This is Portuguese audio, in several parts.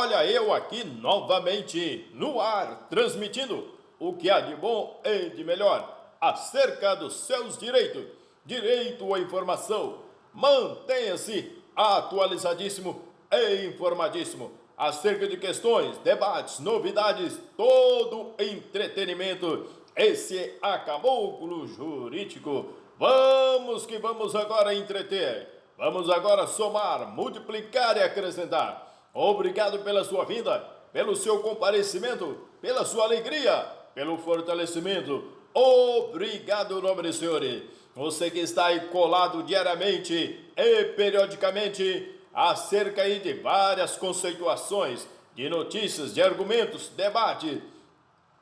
Olha eu aqui novamente no ar, transmitindo o que há de bom e de melhor acerca dos seus direitos. Direito à informação. Mantenha-se atualizadíssimo e informadíssimo acerca de questões, debates, novidades, todo entretenimento. Esse é a Caboclo Jurídico. Vamos que vamos agora entreter. Vamos agora somar, multiplicar e acrescentar. Obrigado pela sua vinda, pelo seu comparecimento, pela sua alegria, pelo fortalecimento. Obrigado, nobres senhores. Você que está aí colado diariamente e periodicamente acerca aí de várias conceituações, de notícias, de argumentos, debate.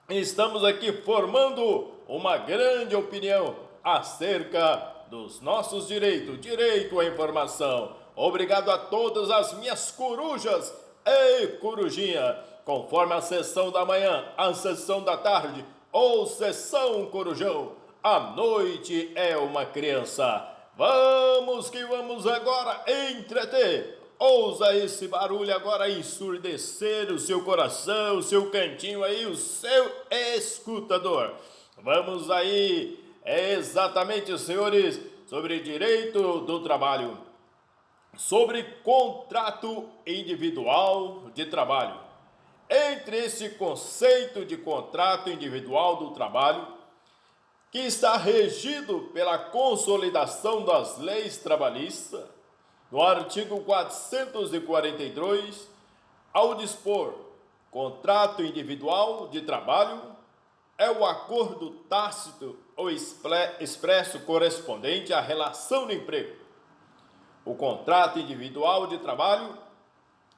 Estamos aqui formando uma grande opinião acerca dos nossos direitos, direito à informação. Obrigado a todas as minhas corujas e corujinha, conforme a sessão da manhã, a sessão da tarde ou sessão corujão, a noite é uma criança. Vamos que vamos agora entreter. Ouça esse barulho agora ensurdecer o seu coração, o seu cantinho aí, o seu escutador. Vamos aí, exatamente, senhores, sobre direito do trabalho, sobre contrato individual de trabalho. Entre esse conceito de contrato individual do trabalho, que está regido pela consolidação das leis trabalhistas, no artigo 442, ao dispor contrato individual de trabalho, é o acordo tácito ou expresso correspondente à relação de emprego. O contrato individual de trabalho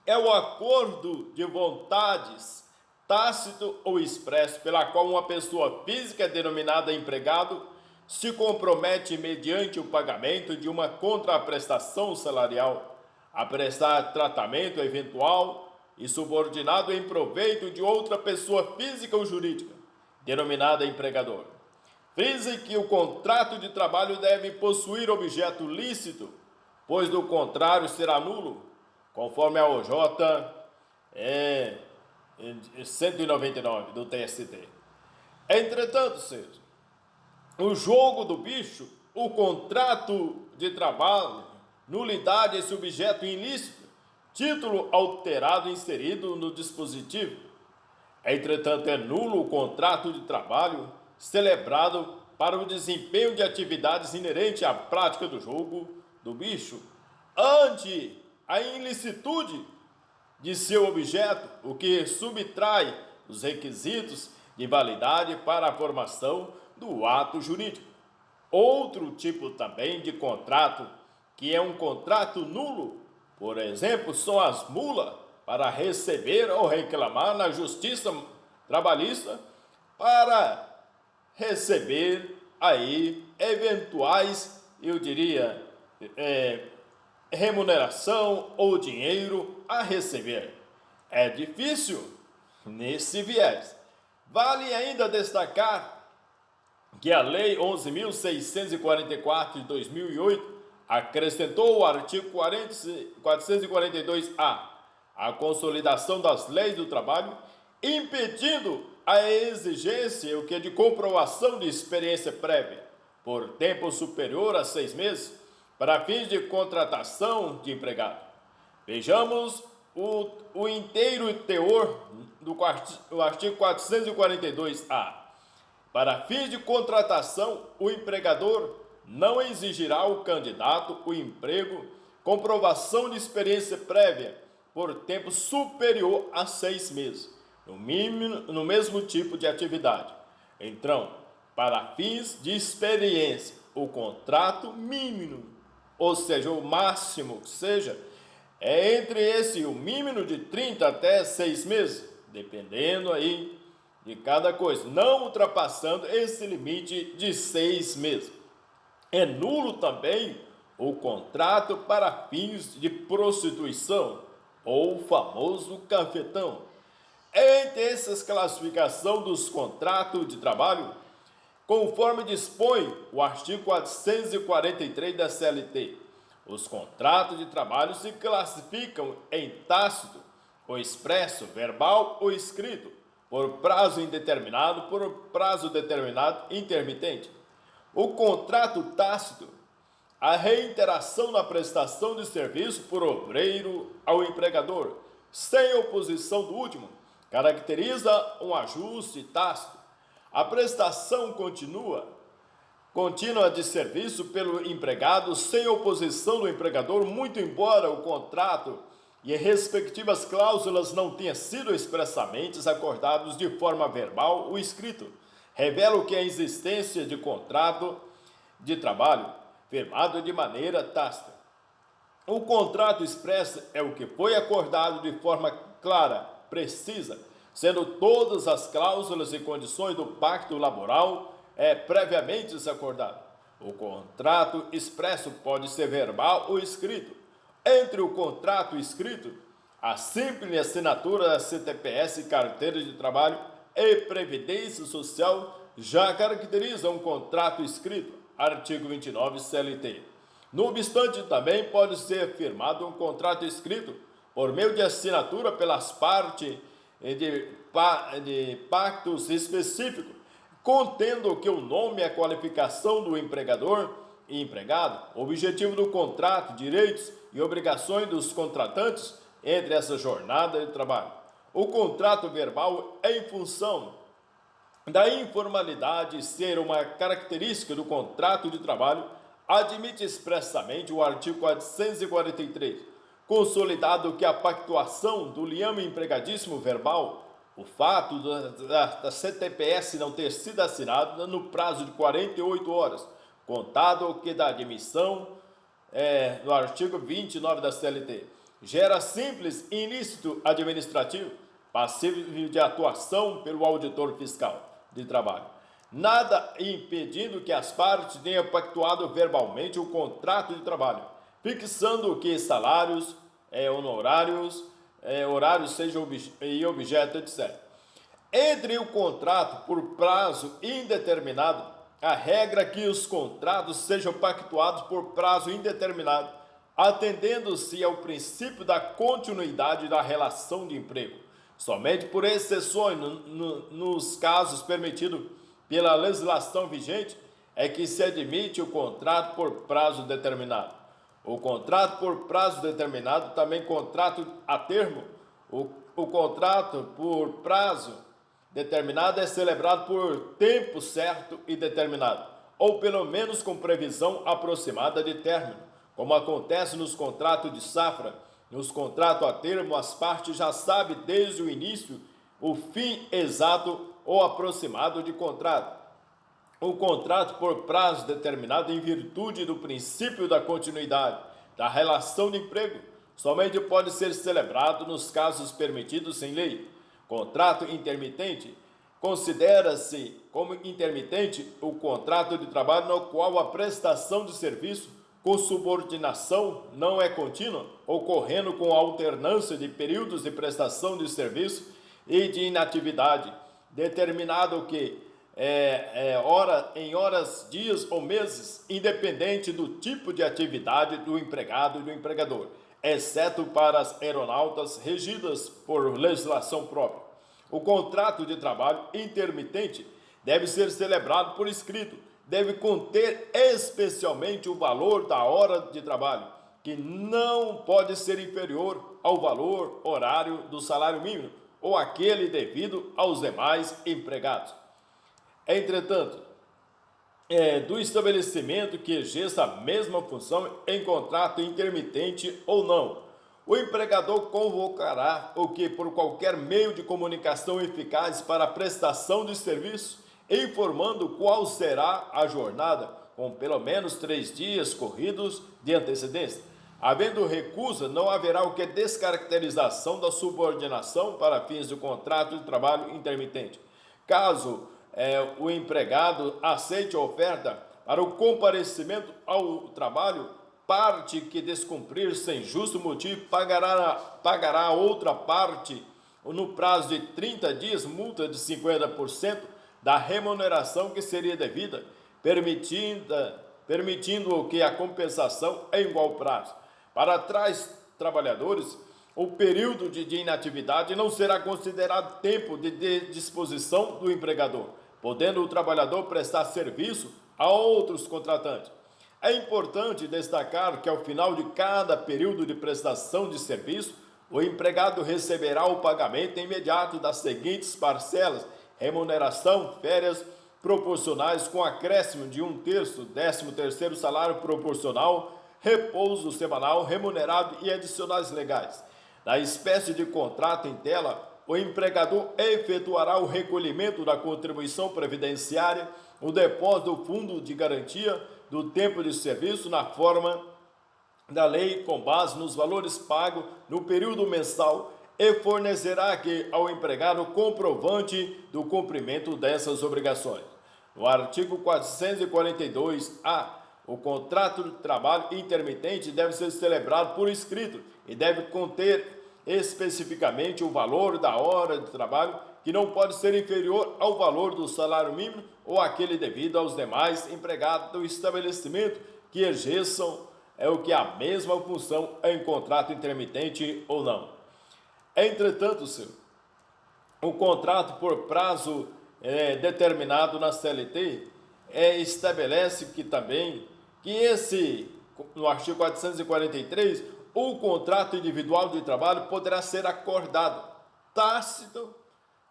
é o acordo de vontades tácito ou expresso pela qual uma pessoa física denominada empregado se compromete mediante o pagamento de uma contraprestação salarial a prestar tratamento eventual e subordinado em proveito de outra pessoa física ou jurídica denominada empregador. Frise que o contrato de trabalho deve possuir objeto lícito, pois do contrário será nulo, conforme a OJ 199 do TST. Entretanto, senhores, o jogo do bicho, o contrato de trabalho, nulidade esse objeto ilícito, título alterado inserido no dispositivo. Entretanto, é nulo o contrato de trabalho celebrado para o desempenho de atividades inerentes à prática do jogo do bicho, ante a ilicitude de seu objeto, o que subtrai os requisitos de validade para a formação do ato jurídico. Outro tipo também de contrato, que é um contrato nulo, por exemplo, são as mulas para receber ou reclamar na justiça trabalhista para receber aí eventuais, eu diria, remuneração ou dinheiro a receber. É difícil nesse viés. Vale ainda destacar que a Lei 11.644 de 2008 acrescentou o artigo 442-A, a consolidação das leis do trabalho, impedindo a exigência o que de comprovação de experiência prévia por tempo superior a 6 meses para fins de contratação de empregado. Vejamos o inteiro teor do artigo 442-A. Para fins de contratação, o empregador não exigirá ao candidato o emprego, comprovação de experiência prévia por tempo superior a 6 meses, no mínimo no mesmo tipo de atividade. Então, para fins de experiência, o contrato mínimo, ou seja, o máximo que seja, é entre esse o mínimo de 30 até 6 meses, dependendo aí de cada coisa, não ultrapassando esse limite de 6 meses. É nulo também o contrato para fins de prostituição, ou o famoso cafetão. Entre essas classificações dos contratos de trabalho, conforme dispõe o artigo 443 da CLT, os contratos de trabalho se classificam em tácito o expresso, verbal ou escrito, por prazo indeterminado, por prazo determinado, intermitente. O contrato tácito, a reiteração na prestação de serviço por obreiro ao empregador, sem oposição do último, caracteriza um ajuste tácito. A prestação contínua de serviço pelo empregado sem oposição do empregador, muito embora o contrato e respectivas cláusulas não tenham sido expressamente acordados de forma verbal ou escrito, revela que a existência de contrato de trabalho firmado de maneira tácita. O contrato expresso é o que foi acordado de forma clara, precisa, sendo todas as cláusulas e condições do pacto laboral previamente acordado. O contrato expresso pode ser verbal ou escrito. Entre o contrato escrito, a simples assinatura da CTPS, carteira de trabalho e previdência social já caracteriza um contrato escrito, artigo 29 CLT. No obstante, também pode ser firmado um contrato escrito por meio de assinatura pelas partes de pactos específicos, contendo que o nome e a qualificação do empregador e empregado, objetivo do contrato, direitos e obrigações dos contratantes entre essa jornada de trabalho. O contrato verbal é em função da informalidade ser uma característica do contrato de trabalho, admite expressamente o artigo 443, consolidado que a pactuação do liame empregadíssimo verbal, o fato da CTPS não ter sido assinada no prazo de 48 horas, contado que da admissão no artigo 29 da CLT, gera simples ilícito administrativo, passível de atuação pelo auditor fiscal de trabalho. Nada impedindo que as partes tenham pactuado verbalmente o contrato de trabalho, fixando que salários, honorários, horários sejam objeto, etc. Entre o contrato por prazo indeterminado, a regra é que os contratos sejam pactuados por prazo indeterminado, atendendo-se ao princípio da continuidade da relação de emprego. Somente por exceções, nos casos permitidos pela legislação vigente, é que se admite o contrato por prazo determinado. O contrato por prazo determinado, também contrato a termo, o contrato por prazo determinado é celebrado por tempo certo e determinado, ou pelo menos com previsão aproximada de término, como acontece nos contratos de safra. Nos contratos a termo, as partes já sabem desde o início o fim exato ou aproximado de contrato. O contrato por prazo determinado em virtude do princípio da continuidade da relação de emprego somente pode ser celebrado nos casos permitidos em lei. Contrato intermitente: considera-se como intermitente o contrato de trabalho no qual a prestação de serviço com subordinação não é contínua, ocorrendo com alternância de períodos de prestação de serviço e de inatividade, determinado que em horas, dias ou meses, independente do tipo de atividade do empregado e do empregador, exceto para as aeronautas regidas por legislação própria. O contrato de trabalho intermitente deve ser celebrado por escrito, deve conter especialmente o valor da hora de trabalho, que não pode ser inferior ao valor horário do salário mínimo ou aquele devido aos demais empregados. Entretanto, do estabelecimento que exerça a mesma função em contrato intermitente ou não, o empregador convocará o que por qualquer meio de comunicação eficaz para a prestação de serviço, informando qual será a jornada, com pelo menos 3 dias corridos de antecedência. Havendo recusa, não haverá o que descaracterização da subordinação para fins do contrato de trabalho intermitente. Caso o empregado aceite a oferta para o comparecimento ao trabalho, parte que descumprir sem justo motivo pagará a outra parte, no prazo de 30 dias, multa de 50% da remuneração que seria devida, permitindo que a compensação em igual prazo. Para tais trabalhadores, O período de inatividade não será considerado tempo de disposição do empregador, podendo o trabalhador prestar serviço a outros contratantes. É importante destacar que ao final de cada período de prestação de serviço, o empregado receberá o pagamento imediato das seguintes parcelas: remuneração, férias proporcionais com acréscimo de 1/3, 13º salário proporcional, repouso semanal remunerado e adicionais legais. Na espécie de contrato em tela, o empregador efetuará o recolhimento da contribuição previdenciária, o depósito do fundo de garantia do tempo de serviço na forma da lei com base nos valores pagos no período mensal e fornecerá ao empregado comprovante do cumprimento dessas obrigações. No artigo 442-A, o contrato de trabalho intermitente deve ser celebrado por escrito e deve conter especificamente o valor da hora de trabalho, que não pode ser inferior ao valor do salário mínimo ou aquele devido aos demais empregados do estabelecimento que exerçam a mesma função em contrato intermitente ou não. Entretanto, o contrato por prazo determinado na CLT estabelece no artigo 443, o contrato individual de trabalho poderá ser acordado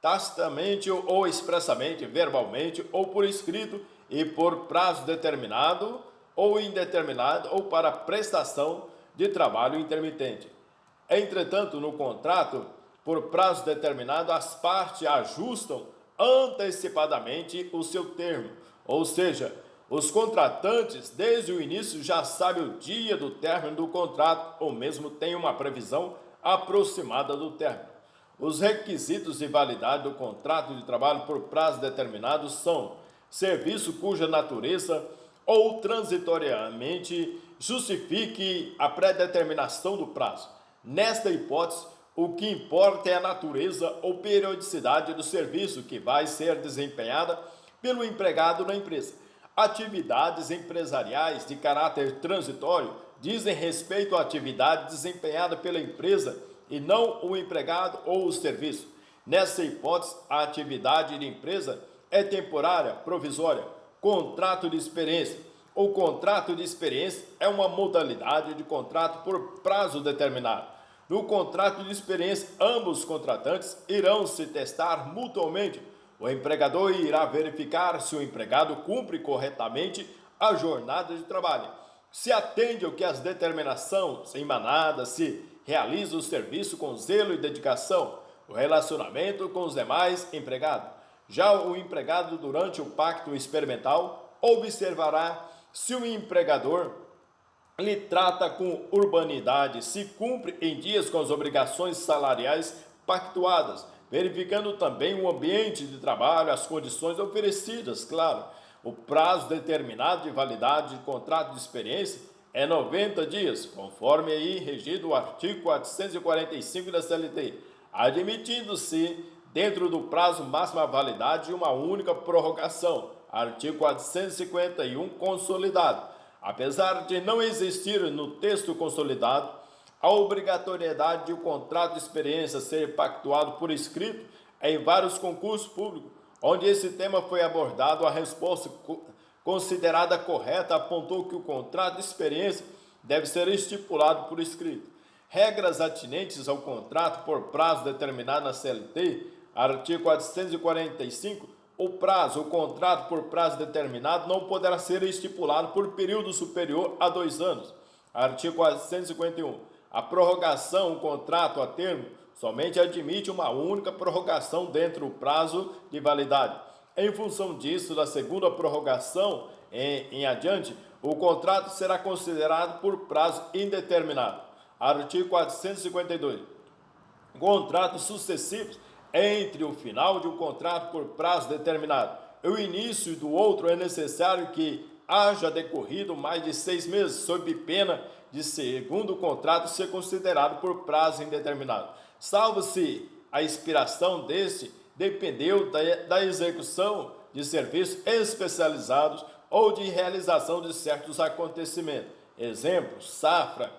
tacitamente ou expressamente, verbalmente ou por escrito e por prazo determinado ou indeterminado ou para prestação de trabalho intermitente. Entretanto, no contrato por prazo determinado, as partes ajustam antecipadamente o seu termo, ou seja, os contratantes desde o início já sabem o dia do término do contrato ou mesmo têm uma previsão aproximada do término. Os requisitos de validade do contrato de trabalho por prazo determinado são: serviço cuja natureza ou transitoriamente justifique a predeterminação do prazo. Nesta hipótese, o que importa é a natureza ou periodicidade do serviço que vai ser desempenhada pelo empregado na empresa. Atividades empresariais de caráter transitório dizem respeito à atividade desempenhada pela empresa e não o empregado ou o serviço. Nessa hipótese, a atividade de empresa é temporária, provisória. Contrato de experiência. O contrato de experiência é uma modalidade de contrato por prazo determinado. No contrato de experiência, ambos contratantes irão se testar mutuamente. O empregador irá verificar se o empregado cumpre corretamente a jornada de trabalho, se atende ao que as determinações emanadas, se realiza o serviço com zelo e dedicação, o relacionamento com os demais empregados. Já o empregado, durante o pacto experimental, observará se o empregador lhe trata com urbanidade, se cumpre em dias com as obrigações salariais pactuadas, verificando também o ambiente de trabalho, as condições oferecidas, claro. O prazo determinado de validade de contrato de experiência é 90 dias, conforme aí regido o artigo 445 da CLT, admitindo-se dentro do prazo máximo a validade de uma única prorrogação, artigo 451 consolidado. Apesar de não existir no texto consolidado a obrigatoriedade de o contrato de experiência ser pactuado por escrito em vários concursos públicos, onde esse tema foi abordado, a resposta considerada correta apontou que o contrato de experiência deve ser estipulado por escrito. Regras atinentes ao contrato por prazo determinado na CLT, artigo 445, o contrato por prazo determinado não poderá ser estipulado por período superior a 2 anos. Artigo 451. A prorrogação, o contrato a termo, somente admite uma única prorrogação dentro do prazo de validade. Em função disso, da segunda prorrogação em adiante, o contrato será considerado por prazo indeterminado. Artigo 452. Contratos sucessivos entre o final de um contrato por prazo determinado e o início do outro é necessário que haja decorrido mais de 6 meses, sob pena de segundo contrato ser considerado por prazo indeterminado, salvo se a expiração deste dependeu da execução de serviços especializados ou de realização de certos acontecimentos. Exemplo, safra,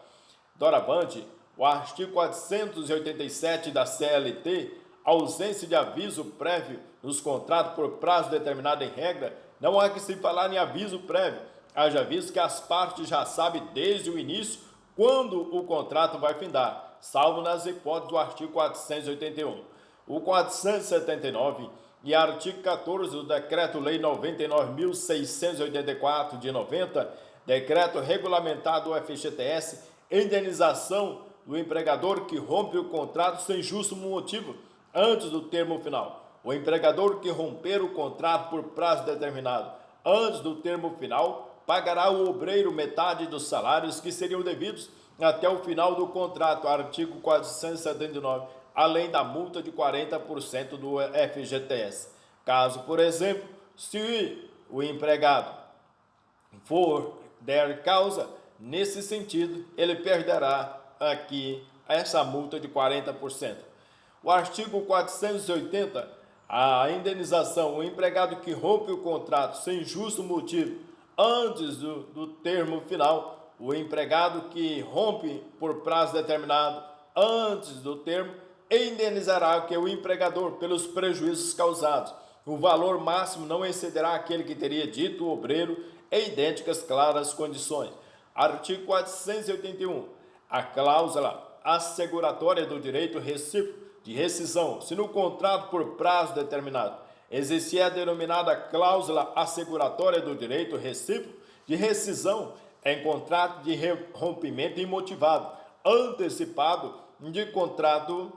doravante, O artigo 487 da CLT, ausência de aviso prévio nos contratos por prazo determinado em regra, não há que se falar em aviso prévio, haja visto que as partes já sabem desde o início quando o contrato vai findar, salvo nas hipóteses do artigo 481. O 479 e artigo 14 do Decreto-Lei 99.684 de 90, decreto regulamentado do FGTS, indenização do empregador que rompe o contrato sem justo motivo antes do termo final. O empregador que romper o contrato por prazo determinado antes do termo final pagará ao obreiro metade dos salários que seriam devidos até o final do contrato, artigo 479, além da multa de 40% do FGTS. Caso, por exemplo, se o empregado for der causa, nesse sentido, ele perderá aqui essa multa de 40%. O artigo 480, a indenização, o empregado que rompe o contrato sem justo motivo antes do termo final, o empregado que rompe por prazo determinado antes do termo, indenizará que o empregador pelos prejuízos causados. O valor máximo não excederá aquele que teria dito o obreiro em idênticas claras condições. Artigo 481. A cláusula asseguratória do direito recíproco de rescisão, se no contrato por prazo determinado existir a denominada cláusula asseguratória do direito recíproco de rescisão em contrato de rompimento imotivado, antecipado de contrato,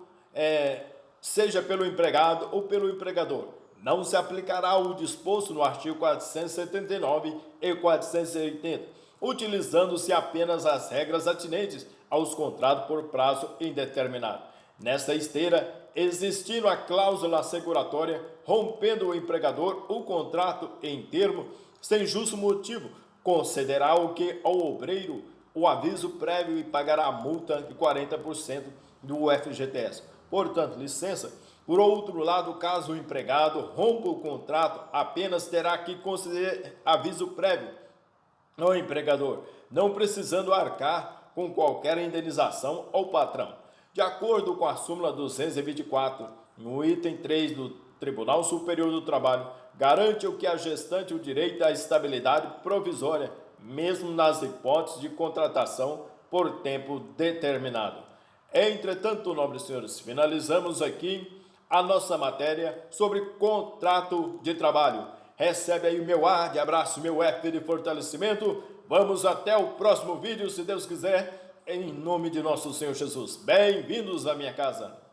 seja pelo empregado ou pelo empregador, não se aplicará o disposto no artigo 479 e 480, utilizando-se apenas as regras atinentes aos contratos por prazo indeterminado. Nesta esteira, existindo a cláusula asseguratória, rompendo o empregador o contrato em termo, sem justo motivo, concederá ao obreiro o aviso prévio e pagará a multa de 40% do FGTS. Portanto, licença. Por outro lado, caso o empregado rompa o contrato, apenas terá que conceder aviso prévio ao empregador, não precisando arcar com qualquer indenização ao patrão. De acordo com a súmula 224, no item 3 do Tribunal Superior do Trabalho, garante o que a gestante o direito à estabilidade provisória, mesmo nas hipóteses de contratação por tempo determinado. Entretanto, nobres senhores, finalizamos aqui a nossa matéria sobre contrato de trabalho. Recebe aí o meu ar de abraço, meu F de fortalecimento. Vamos até o próximo vídeo, se Deus quiser, em nome de nosso Senhor Jesus. Bem-vindos à minha casa.